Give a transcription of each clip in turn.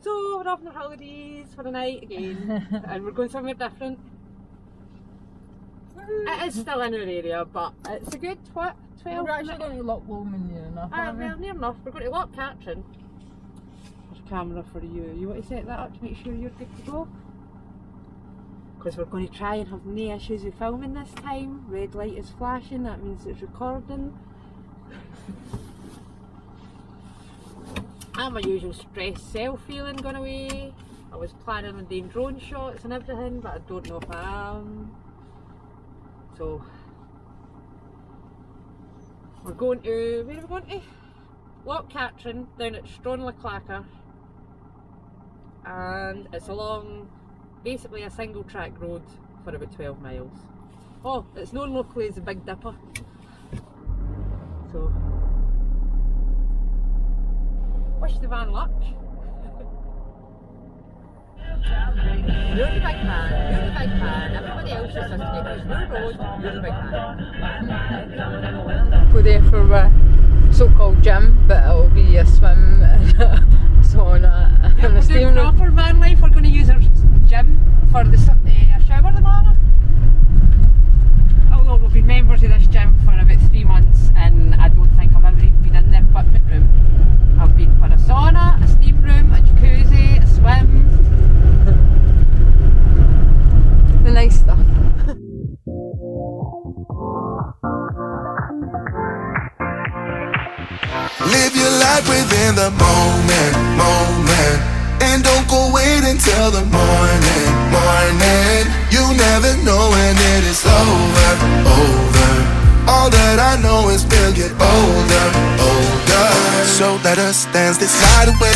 So we're off on our holidays for the night again, and we're going somewhere different. It is still in our area, but it's a good, what, 12 We're actually going to Loch Lomond near enough, aren't we? well, near enough. We're going to Loch Karcher. There's a camera for you. You want to set that up to make sure you're good to go? Because we're going to try and have no issues with filming this time. Red light is flashing, that means it's recording. And my usual stress self feeling gone away. I was planning on doing drone shots and everything, but I don't know if I am. So we're going to, where are we going to? Loch Karcher down at Clacker, and it's along basically a single track road for about 12 miles. Oh, it's known locally as the Big Dipper. So wish the van luck. You're the big man, you're the big man. Everybody else just has to get used to the road, you're the big man. Go there for a so-called gym, but it'll be a swim and a sauna and a steam room. Proper van life, we're going to use our gym for the shower tomorrow. Although we've been members of this gym for about 3 months, and I don't think I've ever even been in the equipment room. I've been for a sauna, a steam room, a jacuzzi, a swim. The nice stuff. Live your life within the moment, and don't go wait until the morning. You never know when it is over. All that I know is we'll get older. So let us dance this night away.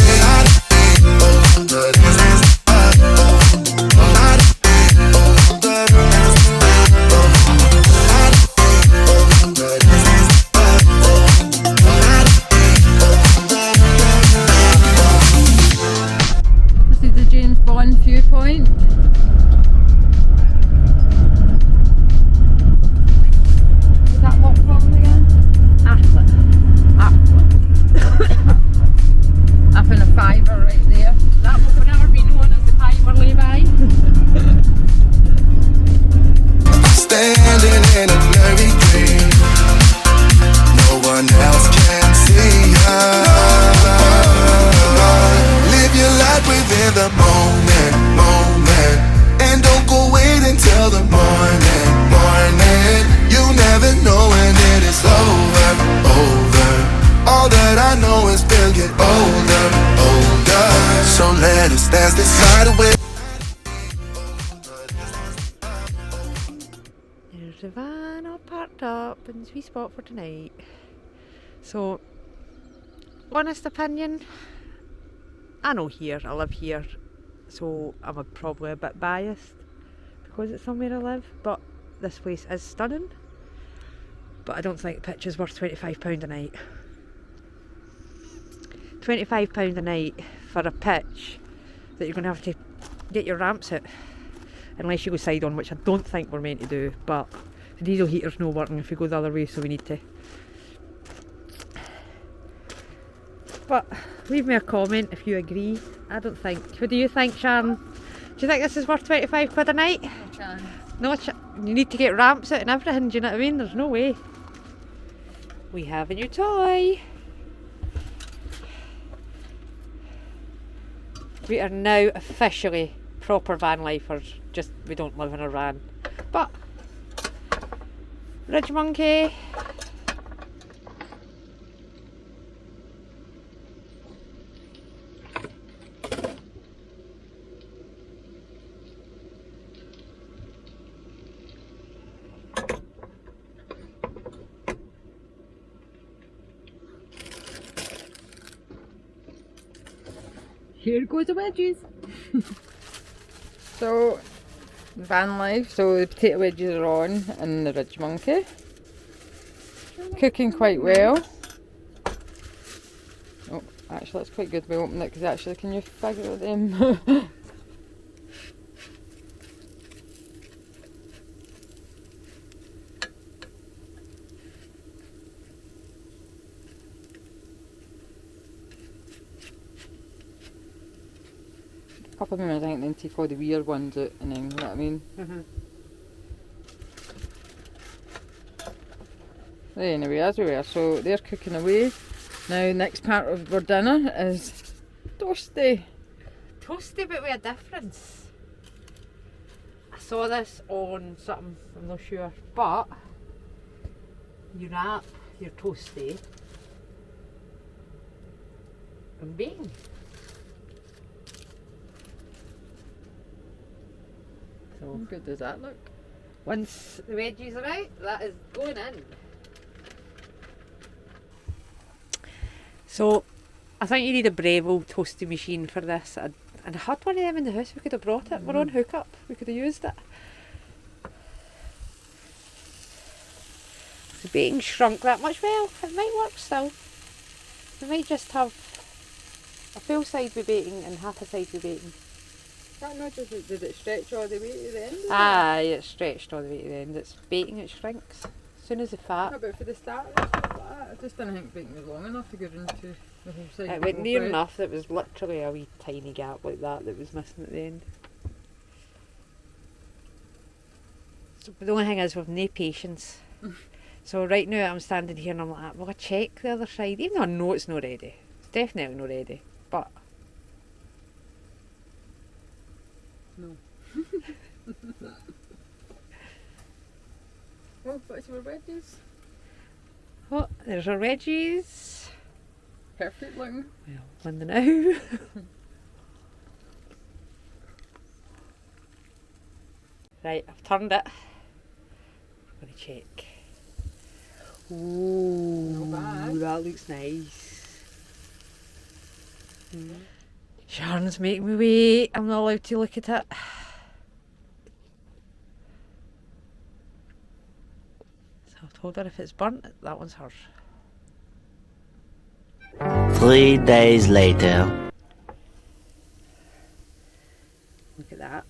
This is the James Bond viewpoint. Is that Loch Lomond again? Atlet. I found a fiver right there. That will forever be known as the Piper lay-by. Standing in a blurry dream, no one else can see us. Live your life within the moment, and don't go wait until the morning. You never know when it is over. All that I know is we'll get older. So let us dance this night away. There's the van all parked up in the sweet spot for tonight. So, honest opinion, I know here, I live here, so I'm probably a bit biased because it's somewhere I live, but this place is stunning. But I don't think the pitch is worth £25 a night. £25 a night for a pitch that you're going to have to get your ramps out, unless you go side on, which I don't think we're meant to do, but the diesel heater's not working if we go the other way, so we need to. But leave me a comment if you agree. I don't think. What do you think, Sharon? Do you think this is worth £25 a night? No chance. No, you need to get ramps out and everything, do you know what I mean? There's no way. We have a new toy. We are now officially proper van lifers, just we don't live in a van. But Ridge Monkey. Here goes the wedges. So, Vanlife, so the potato wedges are on and the Ridge Monkey. Cooking quite well. Oh, actually that's quite good we open it because actually can you figure it them? couple of minutes, I think, then take all the weird ones out and then, you know what I mean? Anyway, as we were, so they're cooking away. Now, next part of our dinner is toastie. Toasty, but with a difference. I saw this on something, I'm not sure, but you wrap your toasty in bacon. So How good does that look? once the veggies are out, that is going in. So I think you need a Breville toasty machine for this. And I had one of them in the house, we could have brought it. We're on hookup, we could have used it. The bacon shrunk that much. Well, it might work still. We might just have a full side with bacon and half a side with bacon. That not just, did it stretch all the way to the end? Aye, it's stretched all the way to the end. It's bacon, it shrinks. As soon as the fat. No, but for the start, it's like that. I just didn't think bacon was long enough to go into the whole side. It went near enough. It was literally a wee tiny gap like that was missing at the end. So, but the only thing is we've no patience. So right now I'm standing here and I'm like, well, I check the other side, even though I know it's not ready. It's definitely not ready, but no. Oh, what's your wedges? oh, there's our veggies. Perfect looking. Well, in the now. Right, I've turned it. I'm going to check. Ooh, Not bad. that looks nice. Sharon's making me wait. I'm not allowed to look at it. So I've told her if it's burnt, that one's hers. 3 days later. Look at that.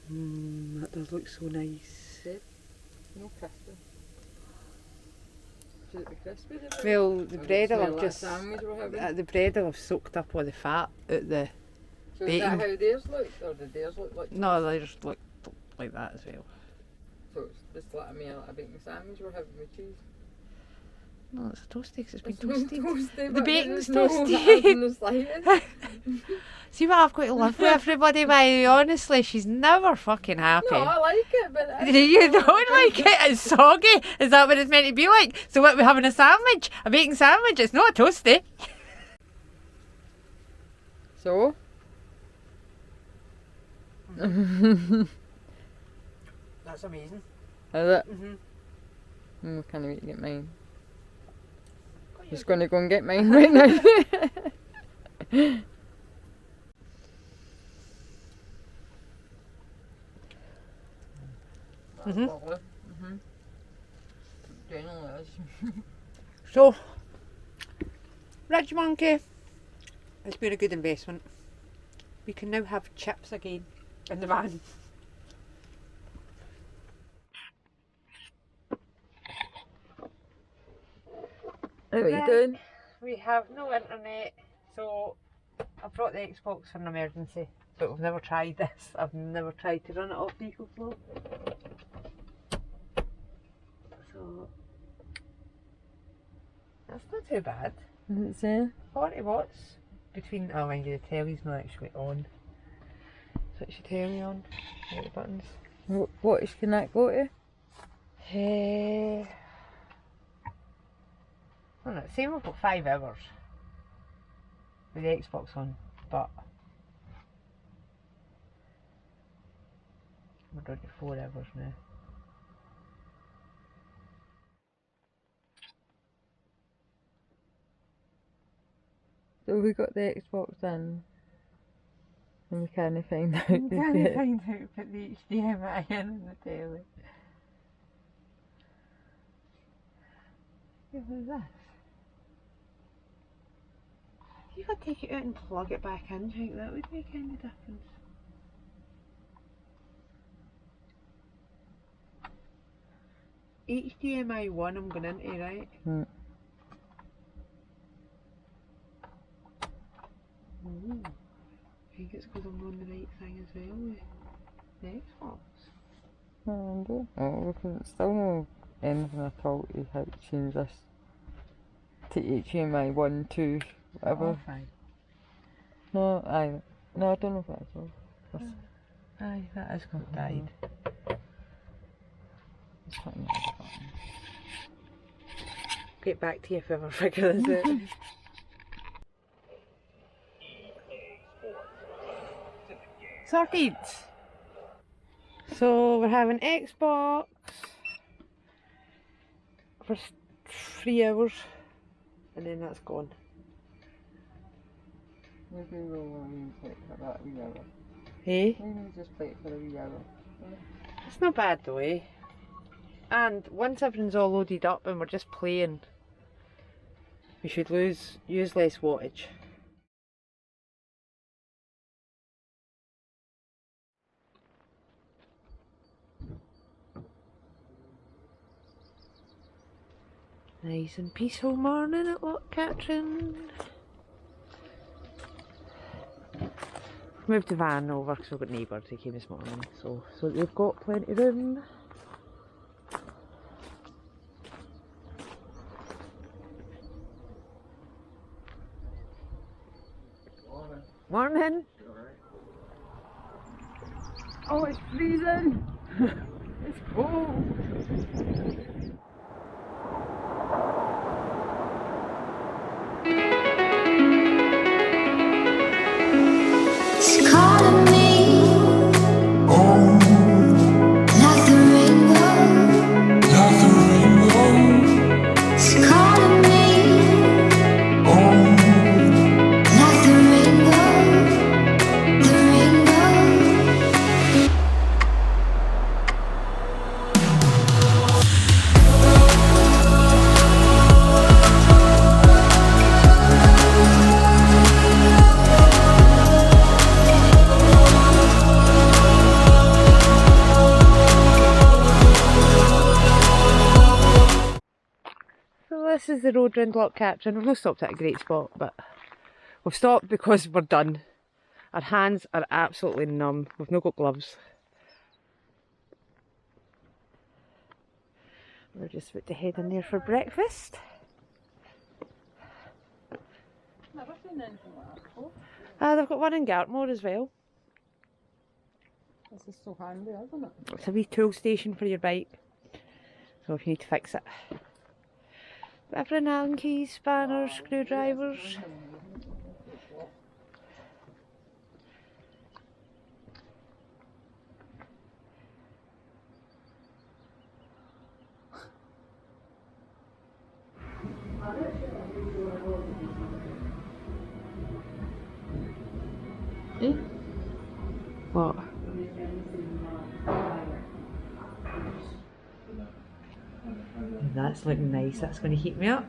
That does look so nice. No crispy. Should it be crispy? Well, the bread will have like just sandwich we're having? the bread will have soaked up all the fat out the. So bacon. is that how theirs looked, or did theirs look like? No, they just look like that as well. So it's just like a bacon sandwich we're having with cheese. No, it's a toasty because it's been It's not toasted. toasty, The but bacon's there's no toasty. fat in the slightest. See what I've got to live with everybody by. Honestly, she's never fucking happy. No, I like it, but You don't like it? It's soggy. Is that what it's meant to be like? So what, we're having a sandwich? A bacon sandwich? It's not a toasty. So? That's amazing. Is it? Mm-hmm. I can't wait to get mine. Just going to go and get mine right now. Generally is. So, Rich Monkey, it's been a good investment. We can now have chips again in the van. What are you doing? We have no internet, so I brought the Xbox for an emergency, but we've never tried this. I've never tried to run it off vehicle flow. So that's not too bad. Does it say? 40 watts between, oh mind you, the telly's not actually on. Switch the telly on, hit the buttons. What can that go to? I don't know, say we've got 5 hours with the Xbox on, but we're down to 4 hours now. So we got the Xbox in and we can't find out. Can't find out to put the HDMI in the telly. Yeah, what is this? If you could take it out and plug it back in, do you think that would make any difference? HDMI 1 I'm going into, right? I think it's because I'm on the right thing as well with the Xbox. I wonder. Oh, because it's still no anything at all to how to change this to HDMI 1, 2, whatever. Oh, fine. No, I don't know if that's all. Aye, that has got died. It's not in the other button. Get back to you if I ever figure this out. Sorted! So we're having Xbox for 3 hours and then that's gone. Maybe we'll play it for that wee hour. Hey? Maybe we'll just play it for a wee hour. It's not bad though, eh? And once everything's all loaded up and we're just playing, we should use less wattage. Nice and peaceful morning at Loch Katrine. Moved the van over because we've got neighbours who came this morning, so they've got plenty of room. Morning. Oh, it's freezing. It's cold. It's calling me, like the rainbow. It's calling me, like the rainbow. The rainbow. So this is the road round Loch Katrine. We've not stopped at a great spot, but we've stopped because we're done. Our hands are absolutely numb. We've not got gloves. We're just about to head in there for breakfast. Never seen anything like that before. They've got one in Gartmore as well. This is so handy, isn't it? It's a wee tool station for your bike. So if you need to fix it. Everything, Allen keys, spanners, screwdrivers. Eh? What? That's looking nice. That's going to heat me up.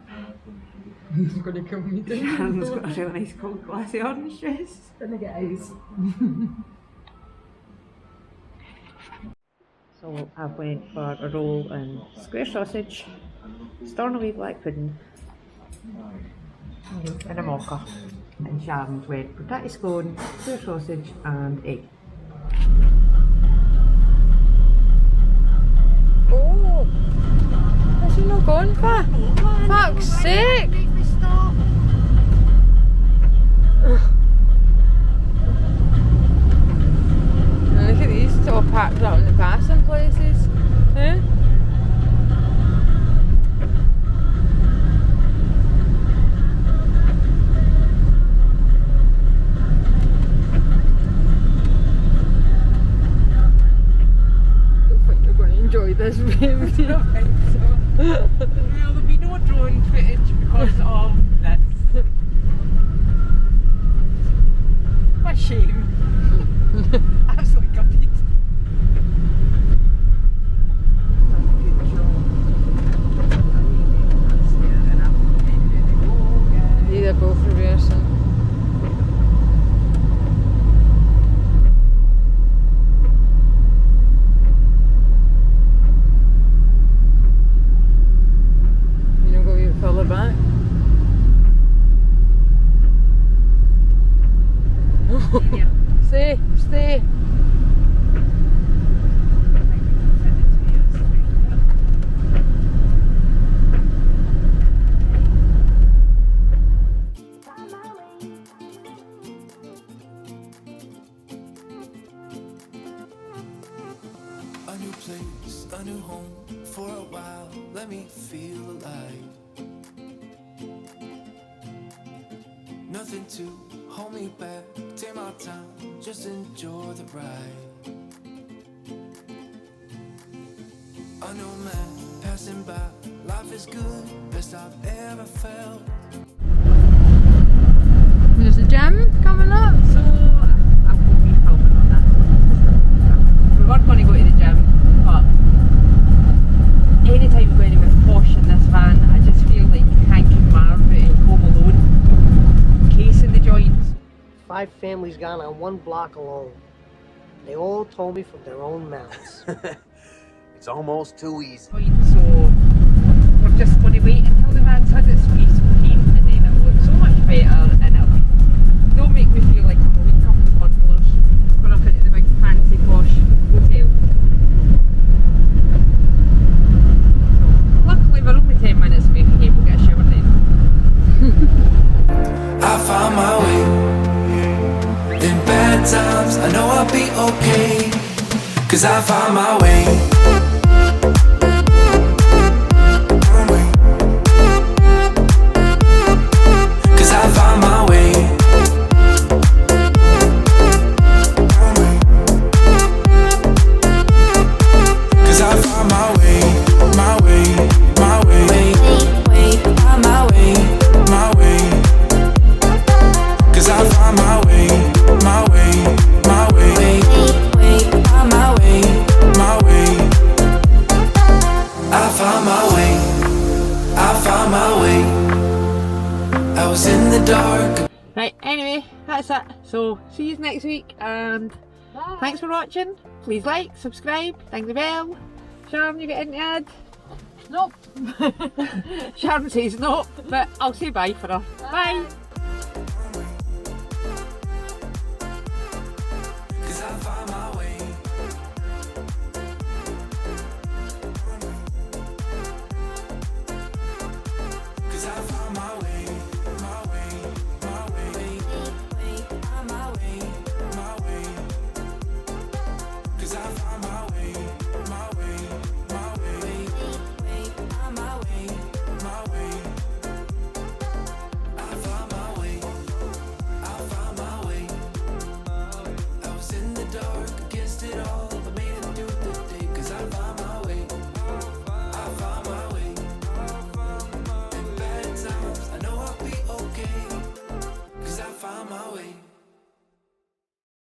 It's going to kill me too. Alan's got a really nice cold glassy orange dress. Gonna get ice. So I went for a roll and square sausage, Stornoway black pudding, and a mocha. And Sharon's went for tatty scone, square sausage and egg. Oh! Has he not gone for? Fuck's sake! And look at these all packed up in the passing places. Eh? Enjoy this video. Well, there'll be no drone footage because of this. What a shame. Absolutely gutted. They're both reversing. stay, stay. A new place, a new home. For a while, let me feel alive. Nothing to hold me back. Take my time, just enjoy the ride. A new man passing by. Life is good, best I've ever felt. There's a gym coming up, so I won't be filming on that. We weren't going to go to the gym, but anytime we go anywhere posh in this van, I just feel like Hank and Marv in Home Alone, casing the joints. 5 families gone on one block alone. They all told me from their own mouths. It's almost too easy. So we're just going to wait until the van's had its piece of paint, and then it'll look so much better, and it'll make me feel like I'm a wee couple of burglars going up into the big fancy posh hotel. So, luckily we're only 10 minutes away from here, we'll get a shower then. I found my way. In bad times, I know I'll be okay. 'Cause I found my way. Right, anyway, that's it. So, see you next week, and thanks for watching. Please like, subscribe, ding the bell. Sharon, you get anything to add? Nope. Sharon says nope, but I'll say bye for her. Bye.